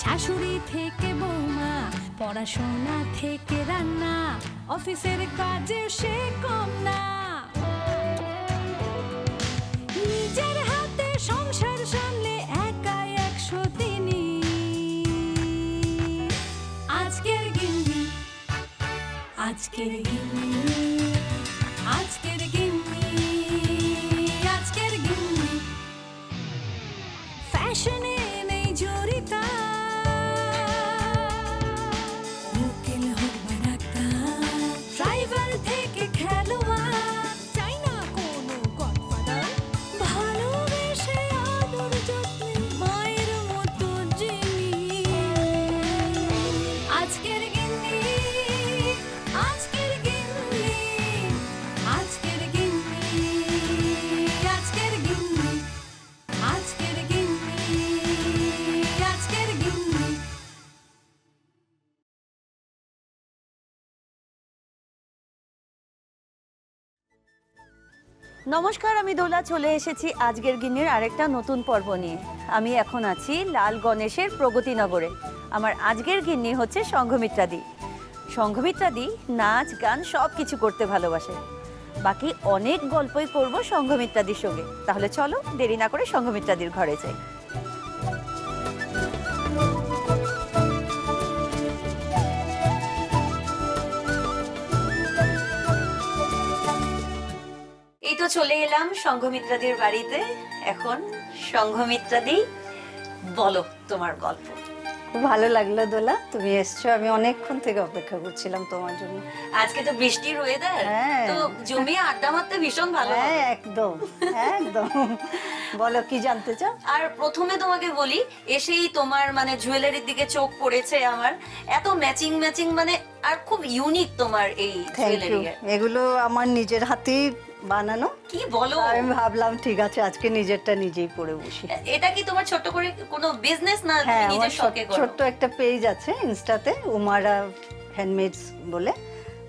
শাশুড়ি থেকে বৌমা, পড়াশোনা থেকে রান্না, অফিসের কাজেও সে কম না। নিজের হাতে সংসার সামলে একাই 100 দিনই আজকের গিন্নি, আজকের গিন্নি, আজকের গিন্নি, আজকের গিন্নি। ফ্যাশনে নেই জড়িতা, লোকেল হোক বা ডাক্তার, ড্রাইভার থেকে খেলোয়াড়, চাই না কোনো গডফাদার, ভালোবেসে আদর যত্নে মায়ের মতো যিনি আজকের গিন্নি, আজকের গিন্নি, আজকের গিন্নি, আজকের গিন্নি, আজকের গিন্নি, আজকের গিন্নি। নমস্কার, আমি দোলা চলে এসেছি আজকের গিন্নির আরেকটা নতুন পর্ব নিয়ে। আমি এখন আছি লাল গণেশের প্রগতিনগরে। আমার আজকের গিন্নি হচ্ছে সংঘমিত্রাদি। সংঘমিত্রাদি নাচ গান সব কিছু করতে ভালোবাসে। বাকি অনেক গল্পই করব সংঘমিত্রাদির সঙ্গে। তাহলে চলো দেরি না করে সংঘমিত্রাদির ঘরে যাই। এই তো চলে এলাম সংঘমিত্রাদির বাড়িতে। এখন সংঘমিত্রাদি, বলো তোমার গল্প। খুব ভালো লাগলো দোলা, তুমি এসছো। আমি অনেকক্ষণ থেকে অপেক্ষা করছিলাম তোমার জন্য। আজকে তো বৃষ্টির ওয়েদার, হ্যাঁ। তো জমিয়ে আড্ডা মারতে ভীষণ ভালো হবে। হ্যাঁ, একদম একদম। বলো কি জানতে চাও? আর প্রথমে তোমাকে বলি, এসেই তোমার মানে জুয়েলারির দিকে চোখ পড়েছে আমার। এত ম্যাচিং ম্যাচিং, মানে আর খুব ইউনিক তোমার এই জুয়েলারি। এগুলো আমার নিজের হাতেই বানানো। কি বলো? আমি ভাবলাম ঠিক আছে আজকে নিজেরটা নিজেই পরে বসি। এটা কি তোমার ছোট করে কোনো বিজনেস না? হ্যাঁ, নিজের শখে করো? ছোট্ট একটা পেজ আছে ইনস্টাতে, উমারা হ্যান্ডমেডস বলে,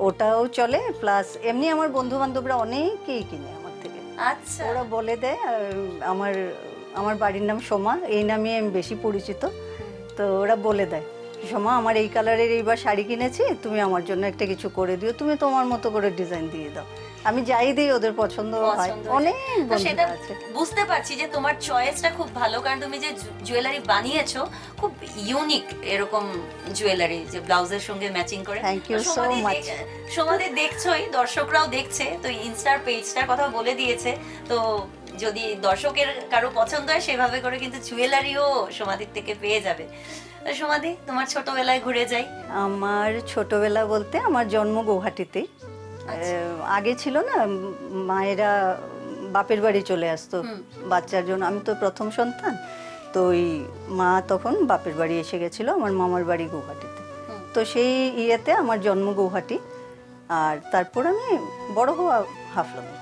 ওটাও চলে। প্লাস এমনি আমার বন্ধু বান্ধবরা অনেকেই কিনে আমার থেকে। আচ্ছা, ওরা বলে দেয়। আর আমার বাড়ির নাম সোমা, এই নামে আমি বেশি পরিচিত। তো ওরা বলে দেয়, সোমা আমার এই কালারের এইবার শাড়ি কিনেছি, তুমি আমার জন্য একটা কিছু করে দিও, তুমি তোমার মতো করে ডিজাইন দিয়ে দাও। আমি যাই দিই ওদের পছন্দ হয়। অনেক সেটা বন্ধুরা আছে। বুঝতে পারছি যে তোমার চয়েসটা খুব ভালো, কারণ তুমি যে জুয়েলারি বানিয়েছো খুব ইউনিক এরকম জুয়েলারি, যে ব্লাউজের সঙ্গে ম্যাচিং করে। Thank you so much. সোমাদি দেখছোই, দর্শকরাও দেখছে, তো ইনস্টার পেজটার কথা বলে দিয়েছে। তো যদি দর্শকের কারো পছন্দ হয় সেভাবে করে কিন্তু জুয়েলারিও সোমাদির থেকে পেয়ে যাবে। সোমাদি, তোমার ছোটবেলায় ঘুরে যাই। আমার ছোটবেলা বলতে আমার জন্ম গৌহাটিতেই। আগে ছিল না, মায়েরা বাপের বাড়ি চলে আসতো বাচ্চার জন্য। আমি তো প্রথম সন্তান, তো ওই মা তখন বাপের বাড়ি এসে গেছিল, আমার মামার বাড়ি গৌহাটিতে। তো সেই ইয়েতে আমার জন্ম গৌহাটি। আর তারপর আমি বড় হওয়া হাফলঙে।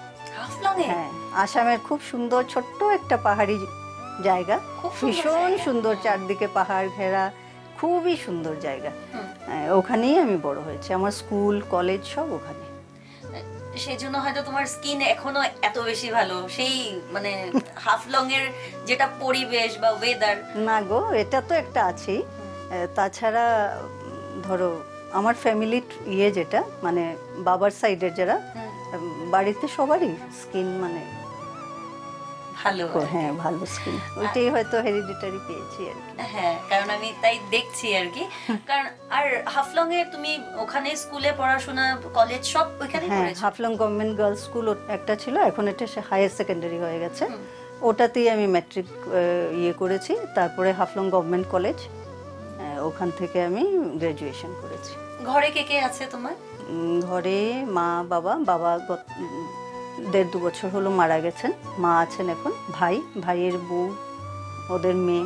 হ্যাঁ, আসামের খুব সুন্দর ছোট্ট একটা পাহাড়ি জায়গা, ভীষণ সুন্দর, চারদিকে পাহাড় ঘেরা, খুবই সুন্দর জায়গা। ওখানেই আমি বড় হয়েছি, আমার স্কুল কলেজ সব ওখানে। সেই জন্য হয়তো তোমার স্কিন এখনো এত বেশি ভালো, সেই মানে হাফলং এর যেটা পরিবেশ বা ওয়েদার। না গো, এটা তো একটা আছেই। তাছাড়া ধরো আমার ফ্যামিলির ইয়ে যেটা, মানে বাবার সাইডের যারা, বাড়িতে সবারই স্কিন মানে ভালো। হ্যাঁ, ভালো স্কিন। ওইটাই হয়তো হেরিডিটারি পেয়েছি আর কি। হ্যাঁ, কারণ আমি তাই দেখছি আর কি। কারণ আর হাফলং এ তুমি ওখানে স্কুলে পড়াশোনা, কলেজ সব ওখানেই করেছো? হ্যাঁ, হাফলং গভর্নমেন্ট গার্লস স্কুল একটা ছিল, এখন এটা হায়ার সেকেন্ডারি হয়ে গেছে। ওটাতেই আমি ম্যাট্রিক ইয়ে করেছি। তারপরে হাফলং গভর্নমেন্ট কলেজ, ওখান থেকে আমি গ্রাজুয়েশন করেছি। ঘরে কে কে আছে তোমার? ঘরে মা বাবা। বাবা 1.5-2 বছর হলো মারা গেছেন। মা আছেন এখন, ভাইয়ের বউ, ওদের মেয়ে,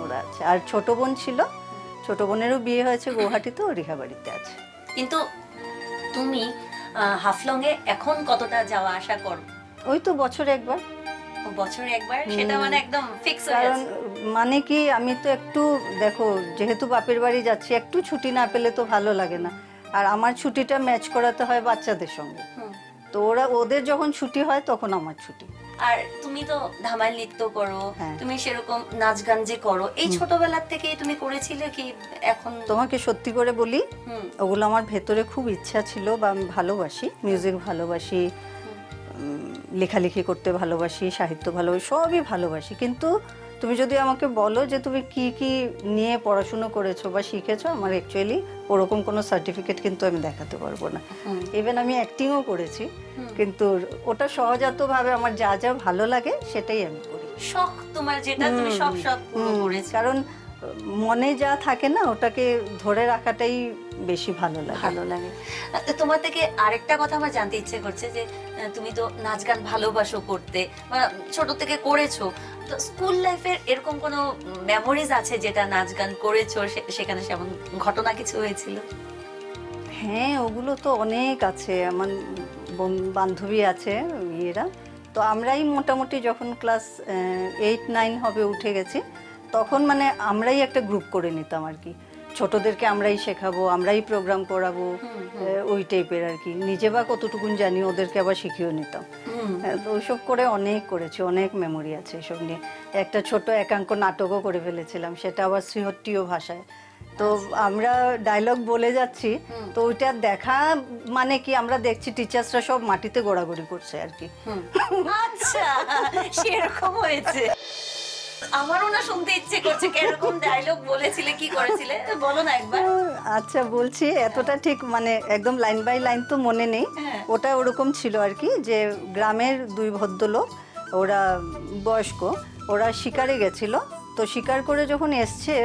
ওরা আছে। আর ছোট বোন ছিল, ছোট বোনেরও বিয়ে হয়েছে গৌহাটিতে, ও রিহাবাড়িতে আছে। কিন্তু তুমি হাফলং এ এখন কতটা যাওয়া আসা করো? ওই তো বছরে একবার। বছরে একবার? সেটা মানে একদম ফিক্স হয়ে কারণ গেছে? মানে কি, আমি তো একটু দেখো, যেহেতু বাপের বাড়ি যাচ্ছি, একটু ছুটি না পেলে তো ভালো লাগে না। আর আমার ছুটিটা ম্যাচ করাতে হয় বাচ্চাদের সঙ্গে। তো ওদের যখন ছুটি হয় তখন আমার ছুটি। আর তুমি তো ধামাইল নৃত্য করো, হ্যাঁ। তুমি সেরকম নাচ গান যে করো, এই ছোটবেলার থেকে তুমি করেছিলে কি এখন? তোমাকে সত্যি করে বলি, হুম। ওগুলো আমার ভেতরে খুব ইচ্ছা ছিল, বা আমি ভালোবাসি, মিউজিক ভালোবাসি, লেখালেখি করতে ভালোবাসি, সাহিত্য ভালোবাসি, সবই ভালোবাসি। কিন্তু তুমি যদি আমাকে বলো যে তুমি কি কি নিয়ে পড়াশুনো করেছো বা শিখেছো, আমার অ্যাকচুয়ালি ওরকম কোনো সার্টিফিকেট কিন্তু আমি দেখাতে পারবো না। ইভেন আমি অ্যাক্টিংও করেছি, কিন্তু ওটা সহজাতভাবে আমার যা যা ভালো লাগে সেটাই আমি করি। শখ তোমার যেটা, তুমি সব শখ পূরণ করেছো। কারণ মনে যা থাকে না, ওটাকে ধরে রাখাটাই বেশি ভালো লাগে। ভালো লাগে। তোমার থেকে আরেকটা কথা আমার জানতে ইচ্ছে করছে যে তুমি তো নাচ গান ভালোবাসো করতে, ছোট থেকে করেছো, তো স্কুল লাইফের এরকম কোনো মেমোরিজ আছে যেটা নাচ গান করেছো, সেখানে সেমন ঘটনা কিছু হয়েছিল? হ্যাঁ, ওগুলো তো অনেক আছে। আমার বান্ধবী আছে ইয়েরা, তো আমরাই মোটামুটি যখন ক্লাস 8-9 হবে উঠে গেছি, তখন মানে আমরাই একটা গ্রুপ করে নিতাম আর কি। ছোটদেরকে আমরাই শেখাবো, আমরাই প্রোগ্রাম করাবো, ওই টাইপের আর কি। নিজে বা কতটুকুন জানি, ওদেরকে আবার শিখিয়েও নিতাম। তো ওইসব করে অনেক করেছি, অনেক মেমোরি আছে এসব নিয়ে। একটা ছোট একাঙ্ক নাটকও করে ফেলেছিলাম, সেটা আবার শ্রীহট্টীয় ভাষায়। তো আমরা ডায়লগ বলে যাচ্ছি, তো ওইটা দেখা মানে কি, আমরা দেখছি টিচার্সরা সব মাটিতে গোড়াগড়ি করছে আর কি। আচ্ছা, সেরকম হয়েছে। আমারও না শুনতে ইচ্ছে করছে, কিরকম ডায়লগ বলেছিলে, কি করেছিলে, বলো না একবার। আচ্ছা বলছি, এতটা ঠিক মানে একদম লাইন বাই লাইন তো মনে নেই। ওটা ওরকম ছিল আর কি, যে গ্রামের দুই ভদ্রলোক, ওরা বয়স্ক, ওরা শিকারে গেছিল। তো শিকার করে যখন এসছে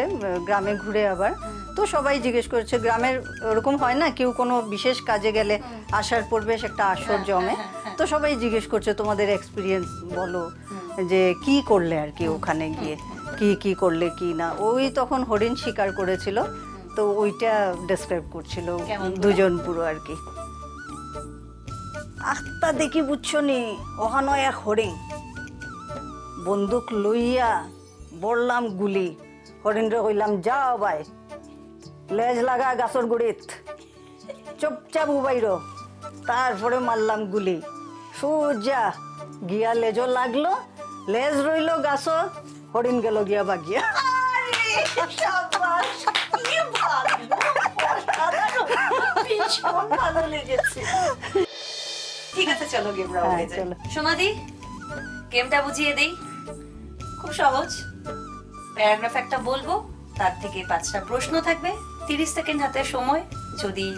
গ্রামে ঘুরে আবার, তো সবাই জিজ্ঞেস করছে, গ্রামের ওরকম হয় না, কেউ কোনো বিশেষ কাজে গেলে আসার পূর্বে একটা আসর জমে, তো সবাই জিজ্ঞেস করছে তোমাদের এক্সপিরিয়েন্স বলো, যে কি করলে আর কি ওখানে গিয়ে, কি কি করলে কি না। ওই তখন হরিণ শিকার করেছিল, তো ওইটা ডেসক্রাইব করছিল দুজন পুরো আর কি। আখতা দেখি বুঝছো নি, ওখানো এক হরিণ, বন্দুক লইয়া বললাম গুলি, হরিণরে কইলাম যাও ভাই, লেজ লাগা গাছর গুড়িত, চুপচাপ উবাইর, তারপরে মারলাম গুলি, সোজা গিয়া লেজ লাগলো, লেজ রইল গাছ, হরিণ গেল গিয়া বাগিয়া। ঠিক আছে, চলো গেম রাউন্ডে যাই। সোনাদি, গেমটা বুঝিয়ে দেই, খুব সহজ। প্যারাগ্রাফ একটা বলবো, তার থেকে 5টা প্রশ্ন থাকবে, 30 সেকেন্ড হাতে সময়। যদি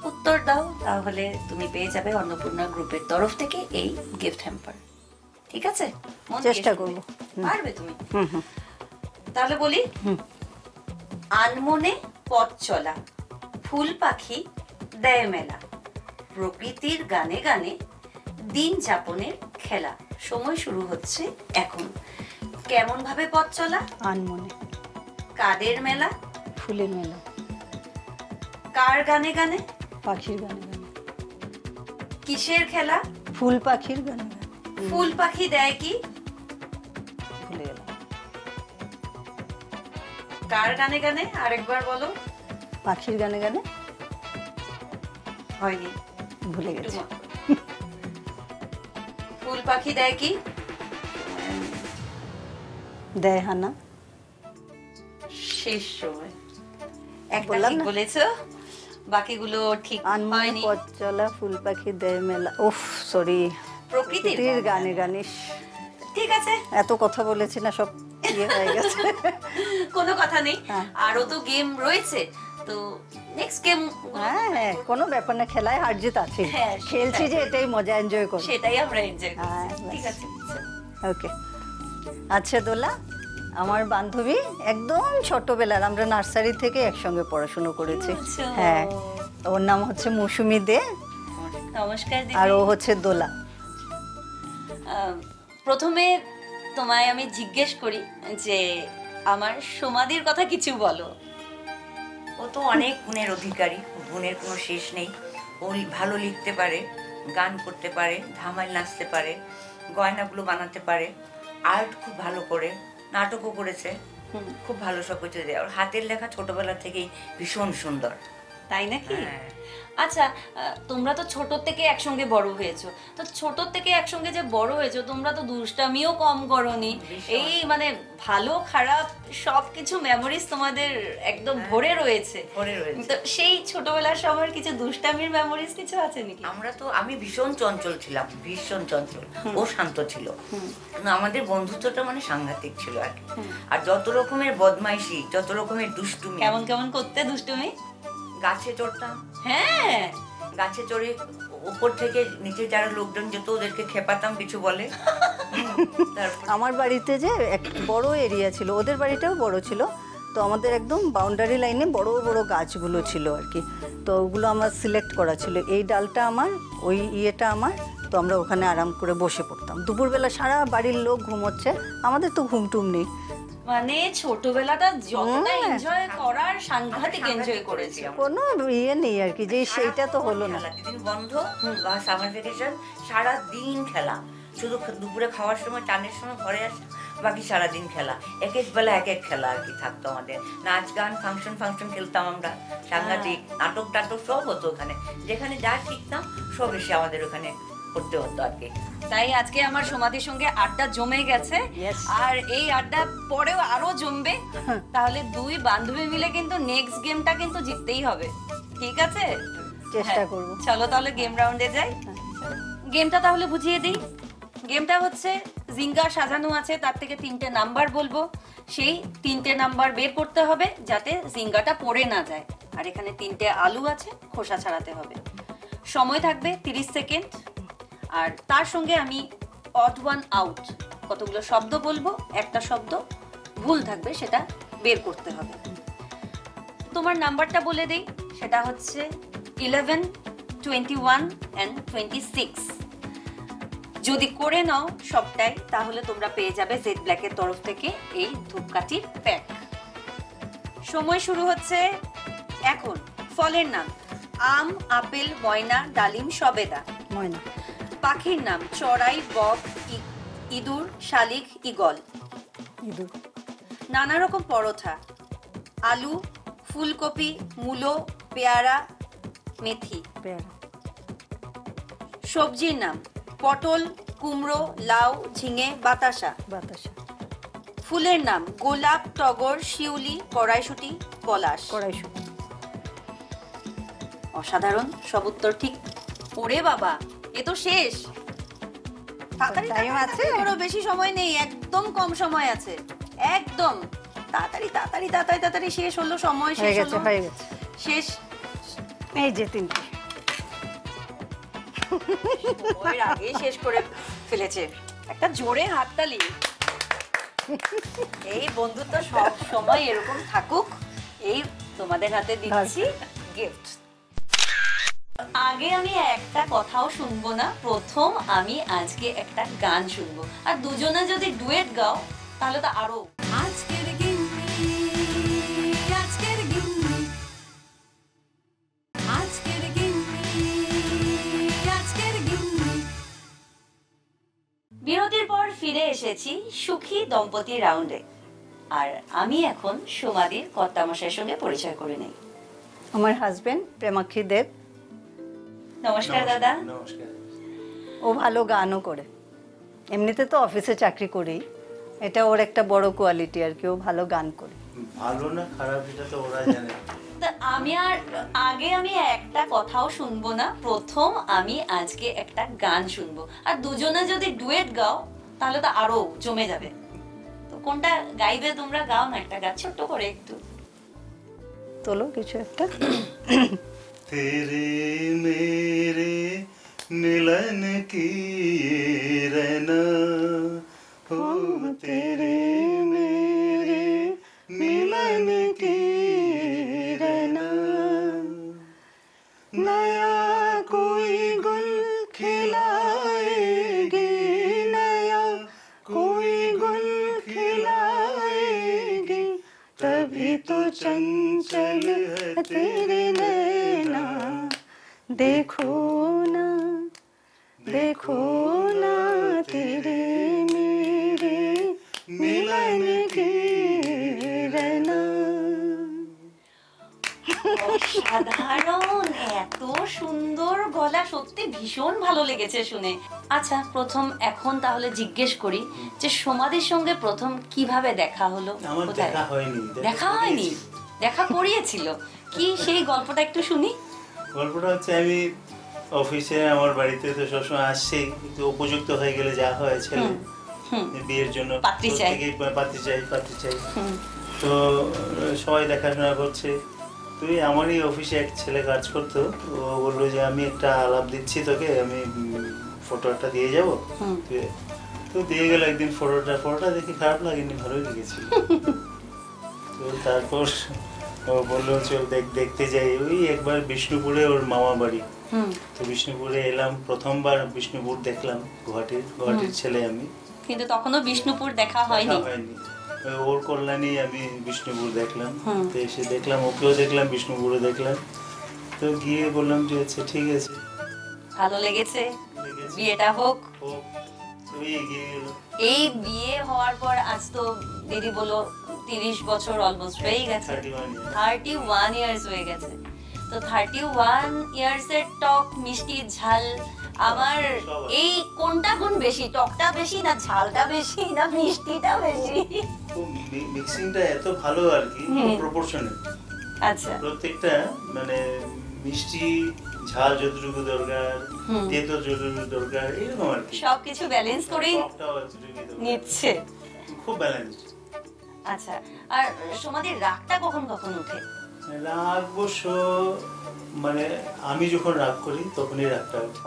উত্তর দাও তাহলে তুমি পেয়ে যাবে অন্নপূর্ণা গ্রুপের তরফ থেকে এই গিফট হ্যাম্পার। ঠিক আছে? চেষ্টা করব। পারবে তুমি? তাহলে বলি, আনমনে পথ চলা, ফুল পাখি দেয় মেলা, প্রকৃতির গানে গানে দিন যাপনের খেলা। সময় শুরু হচ্ছে এখন। কেমন ভাবে পথ চলা? আনমনে। কাদের মেলা? ফুলের মেলা। কার গানে গানে? পাখির গানে গানে। কিসের খেলা? ফুল পাখির গানে গানে। ফুল পাখি দেয় কি? ভুলে গেলাম। কার গানে গানে? আরেকবার বলো। পাখির গানে গানে। হয়নি, ভুলে গেছি। ফুল পাখি দেয় কি? দেয় হানা। শেষ সময়। একটা ঠিক বলেছো, বাকিগুলো ঠিক হয়নি। পথ চলা, ফুল পাখি দেয় মেলা। উফ সরি, প্রকৃতির গানে গানে। ঠিক আছে, এত কথা বলেছি না, সব ইয়ে হয়ে গেছে। কোনো কথা নেই, আরো তো গেম রয়েছে, তো নেক্সট গেম। হ্যাঁ, কোনো ব্যাপার না, খেলায় হার জিত আছে, খেলছি যে এটাই মজা, এনজয় করব, সেটাই আমরা এনজয় করছি। ঠিক আছে, ওকে। আচ্ছা দোলা, আমার বান্ধবী একদম ছোটবেলার, আমরা নার্সারি থেকে একসঙ্গে পড়াশোনা করেছি। হ্যাঁ, ওর নাম হচ্ছে মৌসুমী দে। নমস্কার দিদি। আর ও হচ্ছে দোলা। প্রথমে তোমায় আমি জিজ্ঞেস করি যে আমার সোমাদির কথা কিছু বলো। ও তো অনেক গুণের অধিকারী, গুণের কোনো শেষ নেই। ও ভালো লিখতে পারে, গান করতে পারে, ধামাইল নাচতে পারে, গয়নাগুলো বানাতে পারে, আর্ট খুব ভালো করে, নাটকও করেছে, খুব ভালো সব কিছু দেয়। ওর হাতের লেখা ছোটবেলা থেকেই ভীষণ সুন্দর। তাই নাকি? হ্যাঁ। আচ্ছা, তোমরা তো ছোট থেকে একসঙ্গে বড় হয়েছো, তো ছোট থেকে একসঙ্গে যে বড় হয়েছো তোমরা তো দুষ্টামিও কম করনি। এই মানে ভালো খারাপ সবকিছু মেমোরিজ তোমাদের একদম ভরে রয়েছে। তো সেই ছোটবেলার সময়ের কিছু দুষ্টামির মেমোরিজ কিছু আছে নাকি? আমি ভীষণ চঞ্চল ছিলাম, ভীষণ চঞ্চল, ও শান্ত ছিল। আমাদের বন্ধুত্বটা মানে সাংঘাতিক ছিল আর কি। আর যত রকমের বদমাইশি, যত রকমের দুষ্টুমি। কেমন কেমন করতে দুষ্টুমি? গাছে চড়তাম। হ্যাঁ, গাছে চড়ে উপর থেকে নিচে যারা লোকজন যেত ওদেরকে খেপাতাম কিছু বলে। আমার বাড়িতে যে এক বড় এরিয়া ছিল, ওদের বাড়িটাও বড় ছিল, তো আমাদের একদম বাউন্ডারি লাইনে বড় বড় গাছগুলো ছিল আর কি। তো ওগুলো আমার সিলেক্ট করা ছিল, এই ডালটা আমার, ওই ইয়েটা আমার। তো আমরা ওখানে আরাম করে বসে পড়তাম। দুপুরবেলা সারা বাড়ির লোক ঘুমোচ্ছে, আমাদের তো ঘুমটুম নেই। মানে ছোটবেলাটা যতটা এনজয় করার সাংঘাতিক এনজয় করেছি। কোনো ইয়ে নেই আর কি যে সেইটা তো হলো না। দিন বন্ধ বা সামার ভ্যাকেশন, সারা দিন খেলা। শুধু দুপুরে খাওয়ার সময়, চানের সময় ঘরে আসা, বাকি সারাদিন খেলা। এক এক বেলা এক এক খেলা আর কি থাকতো আমাদের। নাচ গান, ফাংশন খেলতাম আমরা, সাংঘাতিক নাটক টাটক সব হতো ওখানে। যেখানে যা শিখতাম সব এসে আমাদের ওখানে করতে হতো আর কি। তাই আজকে আমার সমাধির সঙ্গে আড্ডা জমে গেছে, আর এই আড্ডা পরেও আরো জমবে। তাহলে দুই বান্ধবী মিলে কিন্তু নেক্সট গেমটা কিন্তু জিততেই হবে, ঠিক আছে? চেষ্টা করব। চলো তাহলে গেম রাউন্ডে যাই। গেমটা তাহলে বুঝিয়ে দিই। গেমটা হচ্ছে জিঙ্গা সাজানো আছে, তার থেকে 3টে নাম্বার বলবো, সেই 3টে নাম্বার বের করতে হবে যাতে জিঙ্গাটা পড়ে না যায়। আর এখানে 3টে আলু আছে, খোসা ছাড়াতে হবে। সময় থাকবে 30 সেকেন্ড। আর তার সঙ্গে আমি অড ওয়ান আউট কতগুলো শব্দ বলবো, একটা শব্দ ভুল থাকবে, সেটা বের করতে হবে। তোমার নাম্বারটা বলে দেই, সেটা হচ্ছে 11, 21 and 26। যদি করে নাও সবটাই, তাহলে তোমরা পেয়ে যাবে জেড ব্ল্যাকের তরফ থেকে এই ধূপকাঠির প্যাক। সময় শুরু হচ্ছে এখন। ফলের নাম আম, আপেল, ময়না, ডালিম, সবেদা। ময়না। পাখির নাম চড়াই, বক, ইঁদুর, শালিক, ঈগল। ইঁদুর। নানা রকম পরোটা, আলু, ফুলকপি, মূলো, পেয়ারা, মেথি। পেয়ারা। সবজির নাম পটল, কুমড়ো, লাউ, ঝিঙে, বাতাসা। বাতাসা। ফুলের নাম গোলাপ, টগর, শিউলি, কড়াইশুঁটি, পলাশ। কড়াইশুঁটি। অসাধারণ, সব উত্তর ঠিক। ওরে বাবা, এ তো শেষ। টাইম আছে, আরো বেশি সময় নেই, একদম কম সময় আছে, একদম তাড়াতাড়ি তাড়াতাড়ি তাড়াতাড়ি তাড়াতাড়ি শেষ হলো, সময় শেষ হলো, হয়ে গেছে শেষ। এই যে 3টে ওই আগে শেষ করে ফেলেছে। একটা জোরে হাততালি। এই বন্ধুত্ব সব সময় এরকম থাকুক। এই তোমাদের হাতে দিচ্ছি গিফট। আগে আমি একটা কথাও শুনবো না, প্রথম আমি আজকে একটা গান শুনবো, আর দুজনে যদি ডুয়েট গাও তাহলে তো আরো। আজকের গিন্নি, আজকের গিন্নি, আজকের গিন্নি, আজকের গিন্নি। বিরতির পর ফিরে এসেছি সুখী দম্পতি রাউন্ডে, আর আমি এখন সোমাদির কর্তামশাইয়ের সঙ্গে পরিচয় করে নেই। আমার হাজবেন্ড প্রেমাক্ষী দেব। নমস্কার দাদা। নমস্কার। ও ভালো গানও করে, এমনিতে তো অফিসে চাকরি করেই, এটা ওর একটা বড় কোয়ালিটি আর কি, ও ভালো গান করে। ভালো না খারাপ এটা তো ওরা জানে। আমি একটা কথাও শুনবো না, প্রথম আমি আজকে একটা গান শুনবো, আর দুজনে যদি ডুয়েট গাও তাহলে তো আরো জমে যাবে। তো কোনটা গাইবে তোমরা? গাও না একটা গান ছোট্ট করে একটু। তোলো কিছু একটা। तेरे मेरे मिलन की ये रना हो, तेरे मेरे मिलन की ये रना, नया कोई गुल खिलाएगी, नया कोई गुल खिलाएगी, तभी तो चंचल है तेरे नैना, देखो ना तेरे मेरे मिलन की रना। অসাধারণ, এত সুন্দর গলা, সত্যি ভীষণ ভালো লেগেছে শুনে। আচ্ছা, প্রথম এখন তাহলে জিজ্ঞেস করি যে সোমাদির সঙ্গে প্রথম কিভাবে দেখা হলো? আমার কোথায়? দেখা হয়নি। দেখা হয়নি, দেখা করিয়েছিল কি, সেই গল্পটা একটু শুনি। গল্পটা হচ্ছে আমি অফিসে আমার বাড়িতে তো সবসময় আসছি, একটু উপযুক্ত হয়ে গেলে যা হয় ছেলে বিয়ের জন্য পাত্রী চাই। পাত্রী চাই। তো সবাই দেখাশোনা করছে। তুই আমারই অফিসে এক ছেলে কাজ করতো, ও বললো যে আমি একটা আলাপ দিচ্ছি তোকে, আমি ফটোটা দিয়ে যাবো। তো দিয়ে গেল একদিন ফটোটা দেখি খারাপ লাগেনি, ভালোই লেগেছিল। তো তারপর ও বললো চল দেখতে যাই। ওই একবার বিষ্ণুপুরে ওর মামা বাড়ি, তো বিষ্ণুপুরে এলাম, প্রথমবার বিষ্ণুপুর দেখলাম। গুয়াহাটির ছেলে আমি, কিন্তু তখনও বিষ্ণুপুর দেখা হয়নি। ওর কল্যাণেই আমি বিষ্ণুপুর দেখলাম। তো এসে দেখলাম, ওকেও দেখলাম, বিষ্ণুপুরে দেখলাম। তো গিয়ে বললাম যে আচ্ছা ঠিক আছে, ভালো লেগেছে, বিয়েটা হোক। এই বিয়ে হওয়ার পর আজ তো দিদি বলো 30 বছর অলমোস্ট হয়ে গেছে, 31 ইয়ার্স হয়ে গেছে। তো 31 ইয়ার্স এর টক, মিষ্টি, ঝাল, আমার এই কোনটা গুণ বেশি? টকটা বেশি না ঝালটা বেশি না মিষ্টিটা বেশি? মিক্সিংটা এত ভালো আর কি, প্রপোর্শনাল। আচ্ছা, প্রত্যেকটা মানে মিষ্টি ঝাল যতটুকু দরকার, তেতো যতটুকু দরকার, এরকম আর কি সবকিছু ব্যালেন্স করেই নিচ্ছে, খুব ব্যালেন্স। আচ্ছা, আর তোমাদের রাগটা কখন কখন ওঠে? রাগ অবশ্য মানে আমি যখন রাগ করি তখনই রাগটা ওঠে।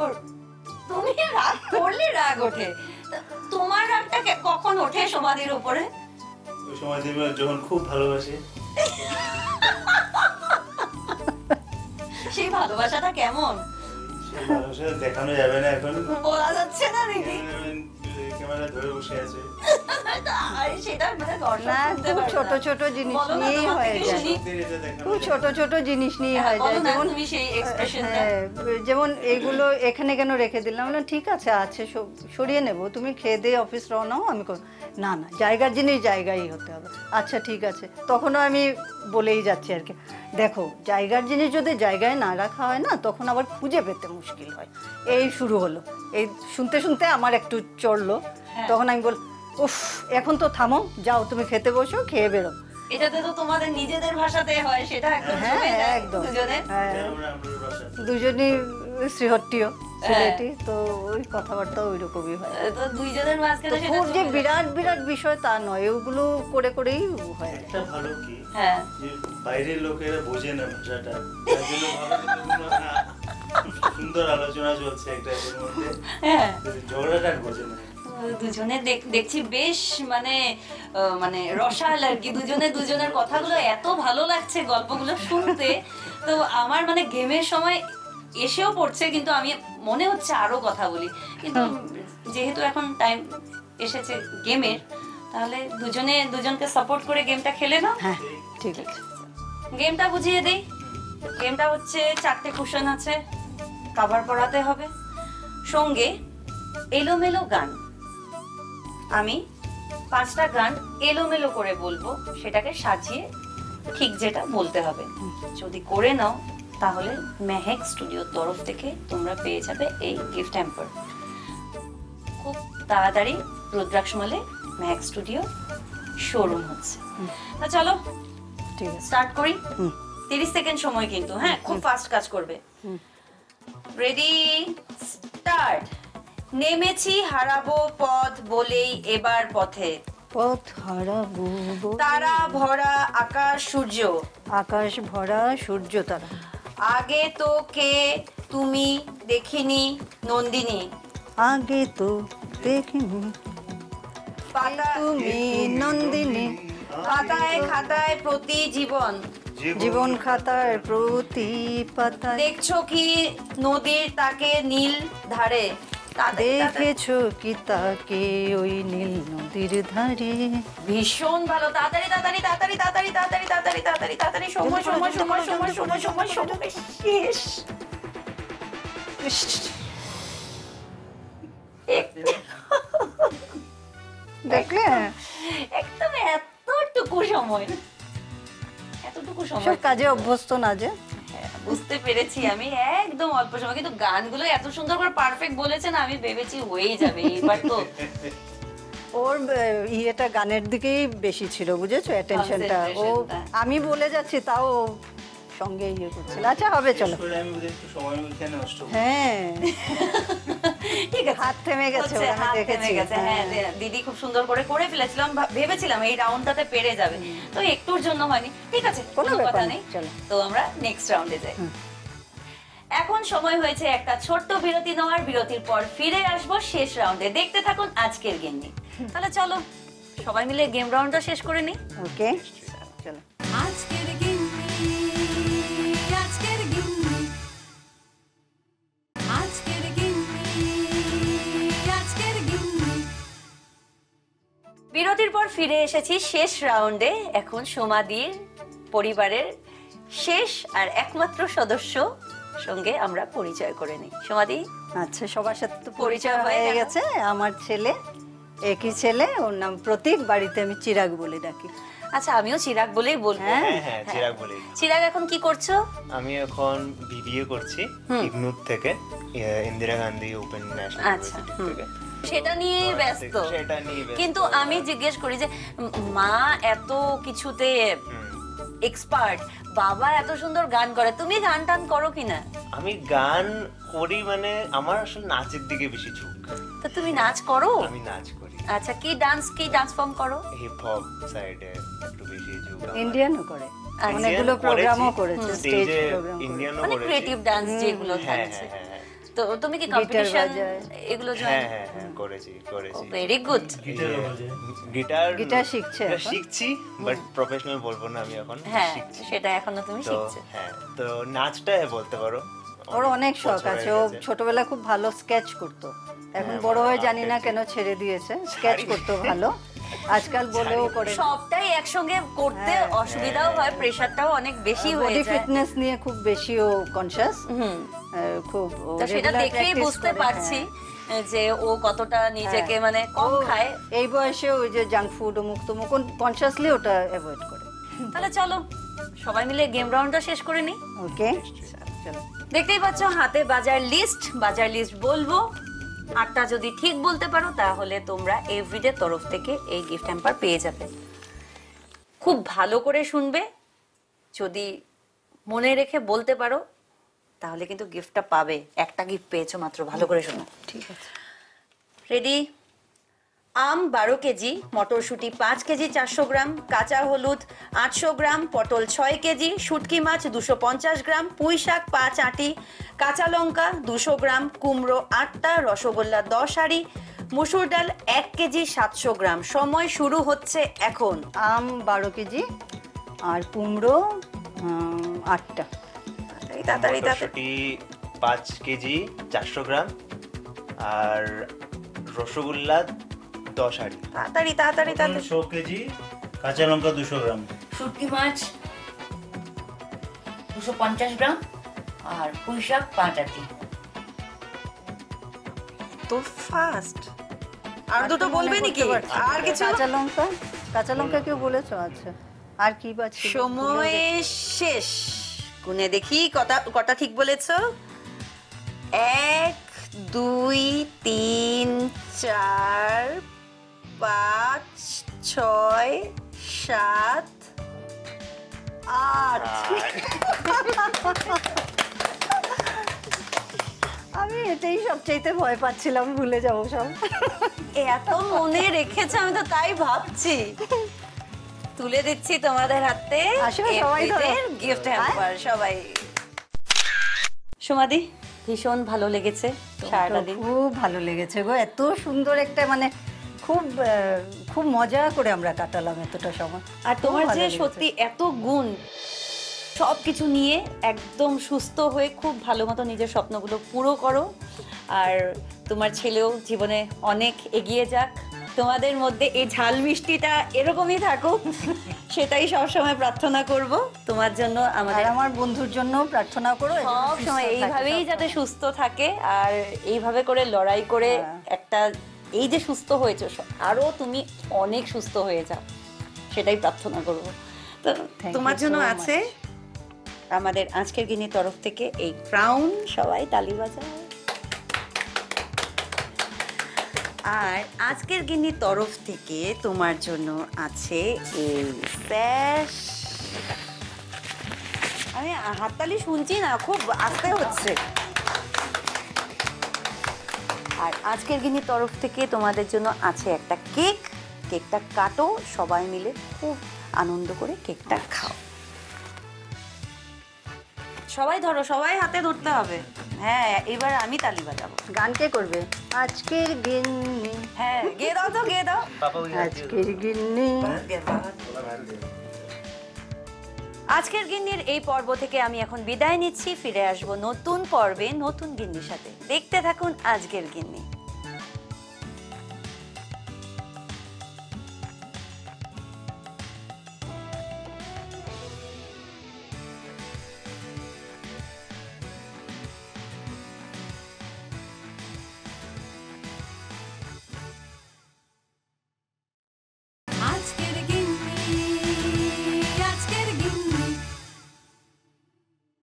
তুমি রাগ করলে রাগ ওঠে? তোমার রাগটা কখন ওঠে সমাধির উপরে? ওই সময় যখন খুব ভালোবাসে। সেই ভালোবাসাটা কেমন? সেই ভালোবাসা দেখানো যাবে না এখন, বলা যাচ্ছে না দিদি। ক্যামেরা ধরে বসে আছে। সেটা মানে দর্শক না, শুনতে খুব পারবে ছোট না। ছোট জিনিস বলো না, নিয়েই তোমার হয়ে থেকে যায়। শুনি। খুব ছোট ছোট জিনিস নিয়ে হয়ে যায়। বলো না, যেমন তুমি সেই এক্সপ্রেশনটা। যেমন এইগুলো এখানে কেন রেখে দিলাম না, ঠিক আছে সরিয়ে নেব, তুমি খেয়ে দিয়ে অফিস রওনা হও। আমি না না, জায়গার জিনিস জায়গায় হতে হবে। আচ্ছা ঠিক আছে, তখনও আমি বলেই যাচ্ছি আর কি, দেখো জায়গার জিনিস যদি জায়গায় না রাখা হয় না, তখন আবার খুঁজে পেতে মুশকিল হয়। এই শুরু হলো, এই শুনতে শুনতে আমার একটু চড়লো। তখন আমি বল, উফ এখন তো থামো, যাও তুমি খেতে বসো, খেয়ে বেরো। এটাতে তো তোমাদের নিজেদের ভাষাতে হয়, সেটা একদম হ্যাঁ, জমে যায় একদম। দুজনের। দুজনই শ্রীহট্টিও সিলেটি, তো ওই কথাবার্তা ওই রকমই হয়। তো দুইজনের মাঝখানে তো সেটা খুব যে জমে যায়। বিরাট বিরাট বিষয় তা নয়, ওগুলো করে করেই হয়। একটা ভালো কি হ্যাঁ, যে বাইরের লোকেরা বোঝে না ভাষাটা, তার জন্য ভালো সুন্দর আলোচনা চলছে একটা এর মধ্যে, হ্যাঁ, ঝগড়াটা বোঝে না। দুজনে দেখছি বেশ মানে মানে রসাল আর কি, দুজনের কথাগুলো এত ভালো লাগছে, গল্পগুলো শুনতে। তো আমার মানে গেমের সময় এসেও পড়ছে, কিন্তু আমি মনে হচ্ছে আরো কথা বলি, কিন্তু যেহেতু এখন টাইম এসেছে গেমের, তাহলে দুজনকে সাপোর্ট করে গেমটা খেলে না। হ্যাঁ ঠিক আছে, গেমটা বুঝিয়ে দেই। গেমটা হচ্ছে 4টে কুশন আছে, কভার করাতে হবে, সঙ্গে এলোমেলো গান। আমি 5টা গান এলোমেলো করে বলবো, সেটাকে সাজিয়ে ঠিক যেটা বলতে হবে। যদি করে নাও তাহলে মেহেক স্টুডিওর তরফ থেকে তোমরা পেয়ে যাবে এই গিফট হ্যাম্পার। খুব তাড়াতাড়ি রুদ্রাক্ষ মলে মেহেক স্টুডিও শোরুম হচ্ছে। তো চলো ঠিক আছে, স্টার্ট করি। 30 সেকেন্ড সময় কিন্তু, হ্যাঁ, খুব ফাস্ট কাজ করবে। Ready, start. নেমেছি হারাবো পথ বলেই এবার পথে, পথ হারাবো তারা ভরা আকাশ সূর্য, আকাশ ভরা সূর্য তারা, আগে তো কে তুমি দেখিনি নন্দিনী, আগে তো দেখিনি তুমি নন্দিনী, খাতায় খাতায় প্রতি জীবন, জীবন খাতার প্রতি পাতায় দেখছো কি নদীর তাকে নীল ধারে, দেখেছো কি তাকে ওই নীল নদীর ধারে। ভীষণ ভালো। তাড়াতাড়ি তাড়াতাড়ি তাড়াতাড়ি তাড়াতাড়ি তাড়াতাড়ি তাড়াতাড়ি তাড়াতাড়ি তাড়াতাড়ি, সময় সময় সময় সময় সময় সময় সময় শেষ। দেখলে একদম এতটুকু সময়, এতটুকু সব সময়। কাজে অভ্যস্ত না যে, বুঝতে পেরেছি আমি একদম অল্প সময়, কিন্তু গানগুলো এত সুন্দর করে পারফেক্ট বলেছেন আমি ভেবেছি হয়েই যাবে এবার তো। ওর ইয়েটা গানের দিকেই বেশি ছিল, বুঝেছো, অ্যাটেনশনটা। ও আমি বলে যাচ্ছি তাও ও সঙ্গে ইয়ে করছিল। আচ্ছা হবে, চলো। আমি বুঝি একটু সময় এখানে নষ্ট করি। হ্যাঁ ঠিক আছে, হাত থেমে গেছে, হচ্ছে, আমি হাত থেমে দেখেছি। গেছে। হ্যাঁ, দিদি খুব সুন্দর করে ফেলেছিলাম, ভেবেছিলাম এই রাউন্ডটাতে পেরে যাবে, তো একটুর জন্য হয়নি। ঠিক আছে, কোনো কথা নেই, চলো। তো আমরা নেক্সট রাউন্ডে যাই। এখন সময় হয়েছে একটা ছোট্ট বিরতি নেওয়ার। বিরতির পর ফিরে আসবো শেষ রাউন্ডে। দেখতে থাকুন আজকের গিন্নি। তাহলে চলো সবাই মিলে গেম রাউন্ডটা শেষ করে নিই। ওকে, চলো। আজকের গিন্নি, আজকের গিন্নি, আজকের গিন্নি, আজকের গিন্নি। বিরতির পর ফিরে এসেছি শেষ রাউন্ডে। এখন সোমাদির পরিবারের শেষ আর একমাত্র সদস্য সঙ্গে আমরা পরিচয় করে নিই। সোমাদি, আচ্ছা, সবার সাথে তো পরিচয় পরিচয় হয়ে হয়ে গেল। গেছে। আমার ছেলে, একই ছেলে, ওর নাম প্রতীক, বাড়িতে আমি চিরাগ বলে ডাকি। আচ্ছা আমিও চিরাগ বলেই বলবো। হ্যাঁ হ্যাঁ, চিরাগ বলেই। চিরাগ এখন কি করছো? আমি এখন বিবিএ করছি ইগনুর থেকে, ইন্দিরা গান্ধী ওপেন ন্যাশনাল আচ্ছা, ইউনিভার্সিটি থেকে। সেটা নিয়ে ব্যস্ত। সেটা নিয়ে ব্যস্ত। কিন্তু আমি জিজ্ঞেস করি যে মা এত কিছুতে এক্সপার্ট, বাবা এত সুন্দর গান করে, তুমি গান টান করো কিনা? আমি গান করি, মানে আমার আসলে নাচের দিকে বেশি ঝোঁক। তো তুমি নাচ করো? আমি নাচ করি। আচ্ছা, কি ডান্স ফর্ম করো? হিপ হপ সাইডে একটু বেশি ঝোঁক। ইন্ডিয়ানও করে, অনেকগুলো প্রোগ্রামও করেছে, স্টেজ প্রোগ্রাম করে। ইন্ডিয়ানও মানে করেছি। ক্রিয়েটিভ ডান্স যেগুলো হ্যাঁ থাকছে। হ্যাঁ হ্যাঁ। তো তুমি কি কম্পিটিশন বাজায়। এগুলো হ্যাঁ হ্যাঁ হ্যাঁ, করেছি। Very good. গিটার শিখছে এখন। শিখছি, বাট প্রফেশনাল বলবো না আমি এখন। হ্যাঁ, শিখছি। সেটা এখনো তুমি তো শিখছো। হ্যাঁ, তো নাচটা বলতে পারো ওর অনেক শখ বছর আছে। হয়ে ও গেছে। ছোটবেলায় খুব ভালো স্কেচ করতো, এখন হ্যাঁ, বড় হয়ে মানে জানি না আর্টের কেন ছেড়ে দিয়েছে। স্কেচ করতো ভালো, আজকাল বলেও করে। সবটাই একসঙ্গে করতে অসুবিধাও হয়, প্রেসারটাও অনেক বেশি হয়ে বডি যায়। ফিটনেস নিয়ে খুব বেশি ও কনসিয়াস, খুব তো সেটা regular দেখেই practice বুঝতে করে, পারছি হ্যাঁ। যে ও কতটা নিজেকে মানে কম ও খায়। এই বয়সে ওই যে জাঙ্ক ফুড ও মুক্ত কনসিয়াসলি ওটা অ্যাভয়েড করে। তাহলে চলো সবাই মিলে গেম রাউন্ডটা শেষ করে নিই। ওকে, চলো। দেখতেই পাচ্ছ হাতে বাজার লিস্ট বলবো। আটটা যদি ঠিক বলতে পারো তাহলে তোমরা এভরিডে তরফ থেকে এই গিফট হ্যাম্পার পেয়ে যাবে। খুব ভালো করে শুনবে, যদি মনে রেখে বলতে পারো তাহলে কিন্তু গিফটটা পাবে। একটা গিফট পেয়েছো মাত্র, ভালো করে শোনো। ঠিক আছে, রেডি? আম 12 কেজি, মটরশুঁটি 5 কেজি 400 গ্রাম, কাঁচা হলুদ 800 গ্রাম, পটল 6 কেজি, শুটকি মাছ 250 গ্রাম, পুঁই শাক 5 আঁটি, কাঁচা লঙ্কা 200 গ্রাম, কুমড়ো 8টা, রসগোল্লা 10 হাঁড়ি, মুসুর ডাল 1 কেজি 700 গ্রাম। সময় শুরু হচ্ছে এখন। আম 12 কেজি আর কুমড়ো 8টা। তাড়াতাড়ি মটরশুঁটি 5 কেজি 400 গ্রাম, আর রসগোল্লা 10 হাঁড়ি। তাড়াতাড়ি 100 কেজি, কাঁচা লঙ্কা 200 গ্রাম, শুটকি মাছ 250 গ্রাম, আর পুঁই শাক 5 আঁটি। তো ফাস্ট। আর দুটো বলবে নাকি? আর কিছু? কাঁচা লঙ্কা কেউ বলেছো? আচ্ছা, আর কি বাকি? সময় শেষ। গুনে দেখি কটা ঠিক বলেছো। 1 2 3 4 5 6 7 8। আমি এটাই সবচাইতে ভয় পাচ্ছিলাম, ভুলে যাবো সব। এত মনে রেখেছে, আমি তো তাই ভাবছি। তুলে দিচ্ছি তোমাদের হাতে আসলে সবাই ধরো। Gift hamper. সবাই। সোমাদি, ভীষণ ভালো লেগেছে সারাটা দিন। খুব ভালো লেগেছে গো, এত সুন্দর একটা মানে খুব খুব মজা করে আমরা কাটালাম এতটা সময়। আর তোমার খুব ভালো যে লেগেছে। সত্যি এত গুণ, সবকিছু নিয়ে একদম সুস্থ হয়ে খুব ভালো মতো নিজের স্বপ্নগুলো পুরো করো। আর তোমার ছেলেও জীবনে অনেক এগিয়ে যাক। তোমাদের মধ্যে এই ঝাল মিষ্টিটা এরকমই থাকুক, সেটাই সবসময় প্রার্থনা করব তোমার জন্য। আর আমার বন্ধুর জন্য প্রার্থনা করো, সব সময় এইভাবেই যাতে সুস্থ থাকে, আর এইভাবে করে লড়াই করে একটা এই যে সুস্থ হয়েছো, আরো তুমি অনেক সুস্থ হয়ে যাও, সেটাই প্রার্থনা করব। তো তোমার জন্য আছে আমাদের আজকের গিন্নির তরফ থেকে এই ক্রাউন, সবাই তালি বাজায়। আর আজকের গিন্নির তরফ থেকে তোমার জন্য আছে এই স্যাশ। আমি হাততালি শুনছি না, খুব আস্তে হচ্ছে। আর আজকের গিন্নির তরফ থেকে তোমাদের জন্য আছে একটা কেক। কেকটা কাটো, সবাই মিলে খুব আনন্দ করে কেকটা খাও। সবাই ধরো, সবাই হাতে ধরতে হবে। হ্যাঁ, এবার আমি তালি বাজাবো। গান কে করবে? আজকের গিন্নি। হ্যাঁ, গেয়ে দাও তো, গেয়ে দাও। আজকের গিন্নি। আজকের গিন্নির এই পর্ব থেকে আমি এখন বিদায় নিচ্ছি। ফিরে আসবো নতুন পর্বে নতুন গিন্নির সাথে। দেখতে থাকুন আজকের গিন্নি।